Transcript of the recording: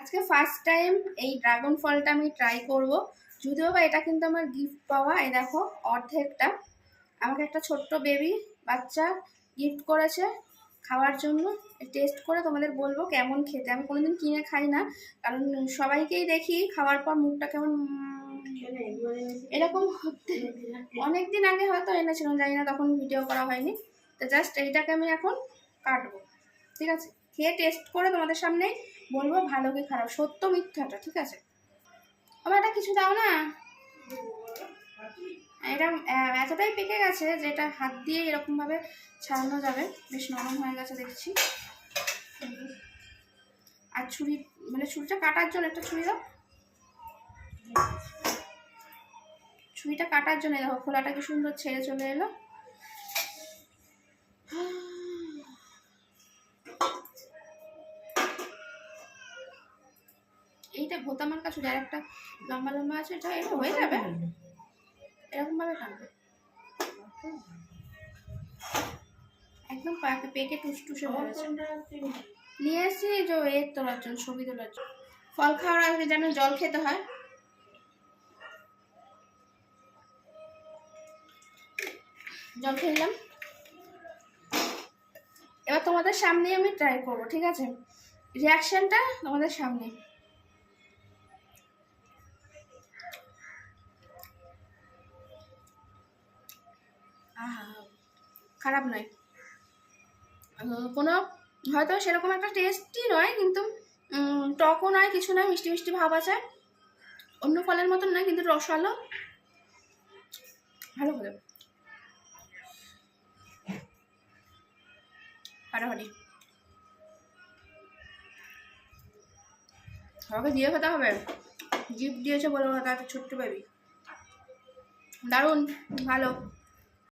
আজকে first time এই dragon ফলটা আমি ট্রাই করব। যদিও বা এটা কিন্তু আমার গিফট পাওয়া। এই দেখো অর্ধেকটা আমাকে একটা ছোট্ট বেবি বাচ্চা গিফট করেছে খাওয়ার জন্য। টেস্ট করে তোমাদের বলবো কেমন খেতে। আমি কোনোদিন কিনে খাই না, কারণ সবাইকেই দেখি খাওয়ার পর মুখটা কেমন এরকম হতে। অনেকদিন আগে হয়তো এনেছিলাম, জানি না, তখন ভিডিও করা হয়নি। তো জাস্ট এইটাকে আমি এখন কাটবো, ঠিক আছে? খেয়ে টেস্ট করে তোমাদের সামনে বলবো ভালো কি খারাপ, সত্য মিথ্যাটা, ঠিক আছে? আমার এটা কিছু দাও না। এটা এতটাই পেকে গেছে যে এটা হাত দিয়ে এরকম ভাবে ছাড়ানো যাবে। বেশ নরম হয়ে গেছে দেখছি। আর ছুরি, মানে ছুরিটা কাটার জন্য একটা ছুরি দাও। ছুরিটা কাটার জন্য দেখো খোলাটা কি সুন্দর ছেড়ে চলে এলো। এইটা ভোতামার্কা ছুরি, আর একটা লম্বা লম্বা আছে, এটা এটা হয়ে যাবে। এরকম ভাবে কাটবে, একদম পেকে টুসটুসে ধরেছে। নিয়ে এসছি যে এর তোলার জন্য, ছবি তোলার জন্য। ফল খাওয়ার আগে যেন জল খেতে হয়। জল খেলাম। এবার তোমাদের সামনে আমি ট্রাই করবো, ঠিক আছে? রিয়াকশনটা তোমাদের সামনে। খারাপ নয়, কোনো হয়তো সেরকম একটা টেস্টি নয়, কিন্তু টকও নয়, কিছু নয়, মিষ্টি মিষ্টি ভাব আছে। অন্য ফলের মতন নয়, কিন্তু রসালো, ভালো হলো। ফাটাফাটি আমাকে দিয়ে খেতে হবে, গিফট দিয়েছে বলে ওরা, তার ছোট্ট বেবি। দারুণ ভালো।